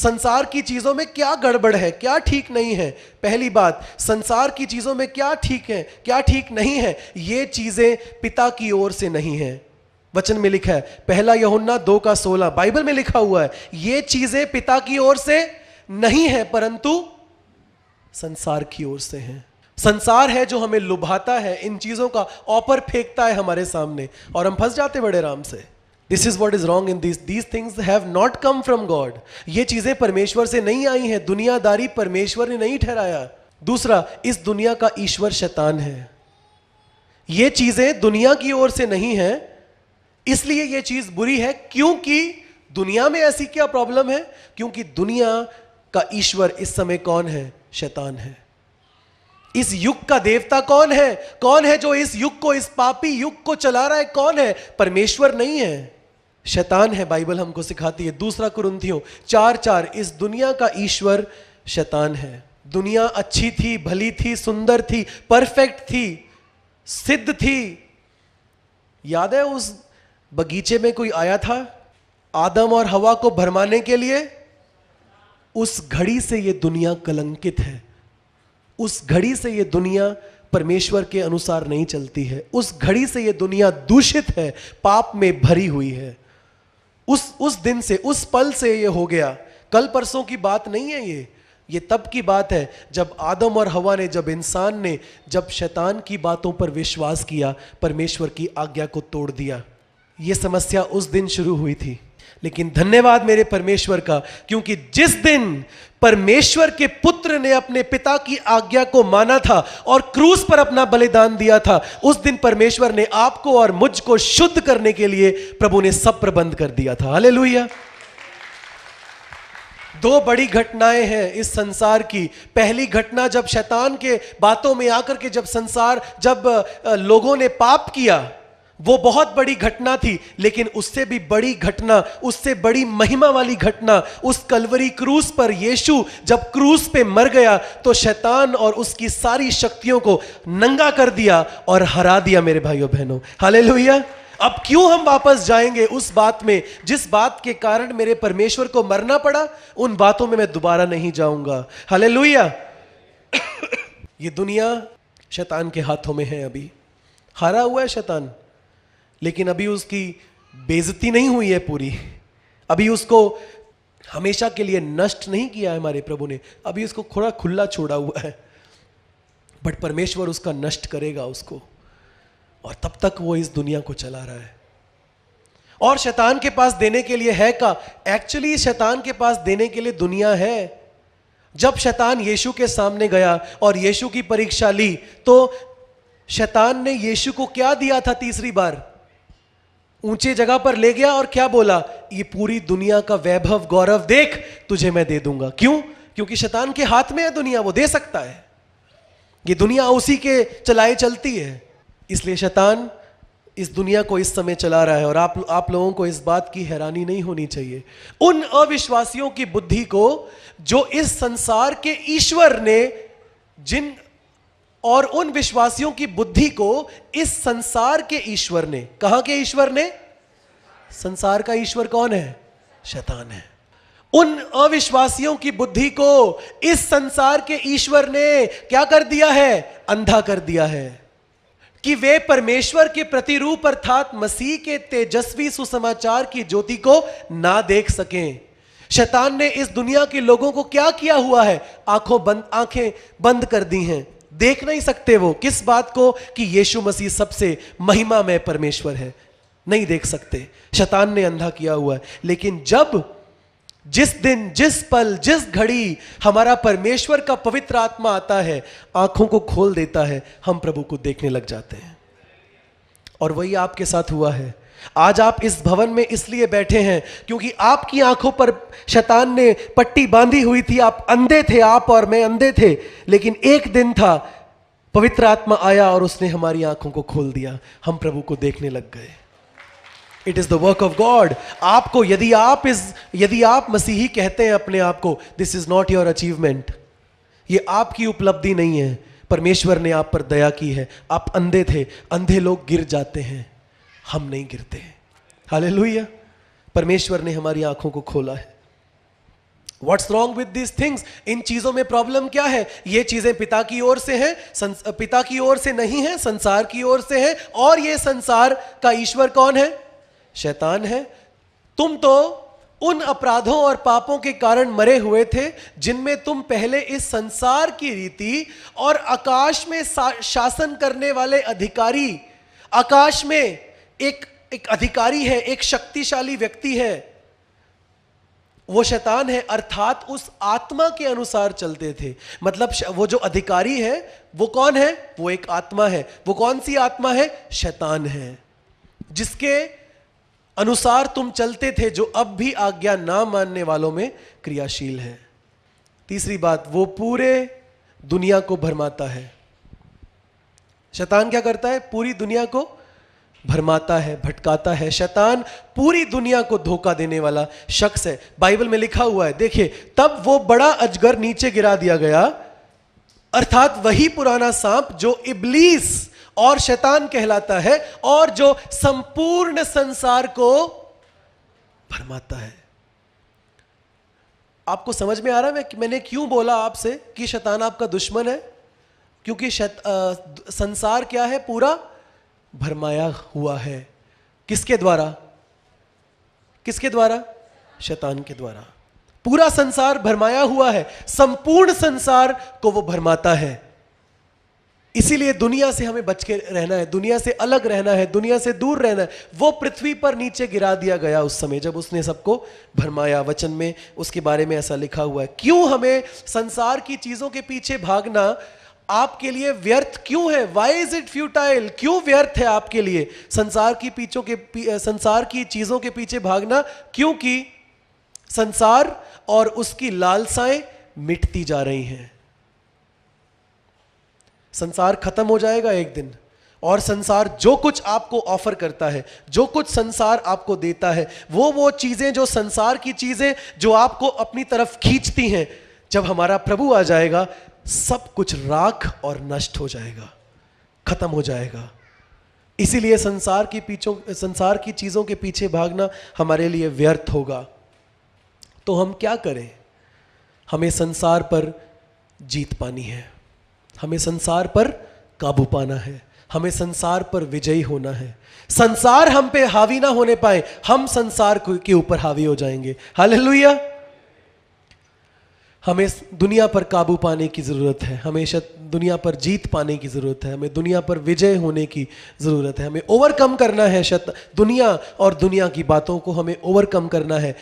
संसार की चीजों में क्या गड़बड़ है, क्या ठीक नहीं है। पहली बात, संसार की चीजों में क्या ठीक है, क्या ठीक नहीं है, ये चीजें पिता की ओर से नहीं है। वचन में लिखा है, पहला यूहन्ना 2:16, बाइबल में लिखा हुआ है, ये चीजें पिता की ओर से नहीं है परंतु संसार की ओर से हैं। संसार है जो हमें लुभाता है, इन चीजों का ऑफर फेंकता है हमारे सामने और हम फंस जाते बड़े आराम से। This is what is wrong in this, these things have not come from God. ये चीजें परमेश्वर से नहीं आई हैं, दुनियादारी परमेश्वर ने नहीं ठहराया। दूसरा, इस दुनिया का ईश्वर शैतान है। ये चीजें दुनिया की ओर से नहीं है, इसलिए ये चीज बुरी है। क्योंकि दुनिया में ऐसी क्या प्रॉब्लम है? क्योंकि दुनिया का ईश्वर इस समय कौन है? शैतान है। इस युग का देवता कौन है? कौन है जो इस युग को, इस पापी युग को चला रहा है? कौन है? परमेश्वर नहीं है, शैतान है। बाइबल हमको सिखाती है, 2 कुरिन्थियों 4:4, इस दुनिया का ईश्वर शैतान है। दुनिया अच्छी थी, भली थी, सुंदर थी, परफेक्ट थी, सिद्ध थी। याद है उस बगीचे में कोई आया था आदम और हवा को भरमाने के लिए? उस घड़ी से ये दुनिया कलंकित है। उस घड़ी से ये दुनिया परमेश्वर के अनुसार नहीं चलती है। उस घड़ी से ये दुनिया दूषित है, पाप में भरी हुई है। उस दिन से, उस पल से ये हो गया। कल परसों की बात नहीं है ये तब की बात है जब आदम और हवा ने, जब इंसान ने, जब शैतान की बातों पर विश्वास किया, परमेश्वर की आज्ञा को तोड़ दिया। ये समस्या उस दिन शुरू हुई थी। लेकिन धन्यवाद मेरे परमेश्वर का, क्योंकि जिस दिन परमेश्वर के पुत्र ने अपने पिता की आज्ञा को माना था और क्रूस पर अपना बलिदान दिया था, उस दिन परमेश्वर ने आपको और मुझको शुद्ध करने के लिए प्रभु ने सब प्रबंध कर दिया था। हालेलुया। 2 बड़ी घटनाएं हैं इस संसार की। पहली घटना, जब शैतान के बातों में आकर के जब लोगों ने पाप किया, वो बहुत बड़ी घटना थी। लेकिन उससे भी बड़ी घटना, उससे बड़ी महिमा वाली घटना, उस कलवरी क्रूस पर यीशु जब क्रूस पे मर गया तो शैतान और उसकी सारी शक्तियों को नंगा कर दिया और हरा दिया। मेरे भाइयों बहनों, हालेलुया। अब क्यों हम वापस जाएंगे उस बात में, जिस बात के कारण मेरे परमेश्वर को मरना पड़ा? उन बातों में मैं दोबारा नहीं जाऊंगा। हालेलुया। ये दुनिया शैतान के हाथों में है, अभी हारा हुआ है शैतान, लेकिन अभी उसकी बेइज्जती नहीं हुई है पूरी। अभी उसको हमेशा के लिए नष्ट नहीं किया है हमारे प्रभु ने, अभी उसको थोड़ा खुला छोड़ा हुआ है। बट परमेश्वर उसका नष्ट करेगा उसको, और तब तक वो इस दुनिया को चला रहा है। और शैतान के पास देने के लिए है का? एक्चुअली शैतान के पास देने के लिए दुनिया है। जब शैतान यीशु के सामने गया और यीशु की परीक्षा ली, तो शैतान ने यीशु को क्या दिया था? तीसरी बार ऊंचे जगह पर ले गया और क्या बोला? ये पूरी दुनिया का वैभव गौरव देख, तुझे मैं दे दूंगा। क्यों? क्योंकि शैतान के हाथ में है दुनिया, वो दे सकता है। ये दुनिया उसी के चलाए चलती है, इसलिए शैतान इस दुनिया को इस समय चला रहा है। और आप लोगों को इस बात की हैरानी नहीं होनी चाहिए, उन अविश्वासियों की बुद्धि को जो इस संसार के ईश्वर ने, और उन विश्वासियों की बुद्धि को इस संसार के ईश्वर ने, कहां के ईश्वर ने? संसार का ईश्वर कौन है? शैतान है। उन अविश्वासियों की बुद्धि को इस संसार के ईश्वर ने क्या कर दिया है? अंधा कर दिया है, कि वे परमेश्वर के प्रतिरूप अर्थात मसीह के तेजस्वी सुसमाचार की ज्योति को ना देख सकें। शैतान ने इस दुनिया के लोगों को क्या किया हुआ है? आंखें बंद कर दी हैं, देख नहीं सकते वो किस बात को? कि यीशु मसीह सबसे महिमा में परमेश्वर है, नहीं देख सकते। शैतान ने अंधा किया हुआ है। लेकिन जिस दिन, जिस पल, जिस घड़ी हमारा परमेश्वर का पवित्र आत्मा आता है, आंखों को खोल देता है, हम प्रभु को देखने लग जाते हैं। और वही आपके साथ हुआ है। आज आप इस भवन में इसलिए बैठे हैं क्योंकि आपकी आंखों पर शैतान ने पट्टी बांधी हुई थी। आप अंधे थे, आप और मैं अंधे थे। लेकिन एक दिन था, पवित्र आत्मा आया और उसने हमारी आंखों को खोल दिया, हम प्रभु को देखने लग गए। It is the work of God. आपको, यदि आप मसीही कहते हैं अपने आप को, this is not your achievement. ये आपकी उपलब्धि नहीं है, परमेश्वर ने आप पर दया की है। आप अंधे थे, अंधे लोग गिर जाते हैं, हम नहीं गिरते। हालेलुया। परमेश्वर ने हमारी आंखों को खोला है। What's wrong with these things? इन चीजों में प्रॉब्लम क्या है? ये चीजें पिता की ओर से हैं, पिता की ओर से नहीं है, संसार की ओर से है। और ये संसार का ईश्वर कौन है? शैतान है। तुम तो उन अपराधों और पापों के कारण मरे हुए थे जिनमें तुम पहले इस संसार की रीति और आकाश में शासन करने वाले अधिकारी, आकाश में एक अधिकारी है, एक शक्तिशाली व्यक्ति है, वो शैतान है, अर्थात उस आत्मा के अनुसार चलते थे। मतलब वो जो अधिकारी है वो कौन है? वो एक आत्मा है। वो कौन सी आत्मा है? शैतान है, जिसके अनुसार तुम चलते थे, जो अब भी आज्ञा ना मानने वालों में क्रियाशील है। तीसरी बात, वो पूरे दुनिया को भरमाता है। शैतान क्या करता है? पूरी दुनिया को भरमाता है, भटकाता है। शैतान पूरी दुनिया को धोखा देने वाला शख्स है। बाइबल में लिखा हुआ है, देखिए, तब वो बड़ा अजगर नीचे गिरा दिया गया, अर्थात वही पुराना सांप जो इब्लीस और शैतान कहलाता है और जो संपूर्ण संसार को भरमाता है। आपको समझ में आ रहा है मैंने क्यों बोला आपसे कि शैतान आपका दुश्मन है? क्योंकि संसार क्या है? पूरा भरमाया हुआ है। किसके द्वारा? किसके द्वारा? शैतान के द्वारा। पूरा संसार भरमाया हुआ है, संपूर्ण संसार को वो भरमाता है। इसीलिए दुनिया से हमें बच के रहना है, दुनिया से अलग रहना है, दुनिया से दूर रहना है। वो पृथ्वी पर नीचे गिरा दिया गया उस समय जब उसने सबको भरमाया। वचन में उसके बारे में ऐसा लिखा हुआ है। क्यों हमें संसार की चीजों के पीछे भागना आपके लिए व्यर्थ क्यों है? Why is it futile? क्यों व्यर्थ है आपके लिए संसार की चीजों के पीछे भागना? क्योंकि संसार और उसकी लालसाएं मिटती जा रही हैं। संसार खत्म हो जाएगा एक दिन, और संसार जो कुछ आपको ऑफर करता है, जो कुछ संसार आपको देता है, वो चीजें, जो संसार की चीजें जो आपको अपनी तरफ खींचती हैं, जब हमारा प्रभु आ जाएगा सब कुछ राख और नष्ट हो जाएगा, खत्म हो जाएगा। इसीलिए संसार की चीजों के पीछे भागना हमारे लिए व्यर्थ होगा। तो हम क्या करें? हमें संसार पर जीत पानी है, हमें संसार पर काबू पाना है, हमें संसार पर विजयी होना है। संसार हम पे हावी ना होने पाए, हम संसार के ऊपर हावी हो जाएंगे। हालेलुया। हमें दुनिया पर काबू पाने की जरूरत है, हमें दुनिया पर जीत पाने की जरूरत है, हमें दुनिया पर विजय होने की जरूरत है, हमें ओवरकम करना है दुनिया और दुनिया की बातों को हमें ओवरकम करना है।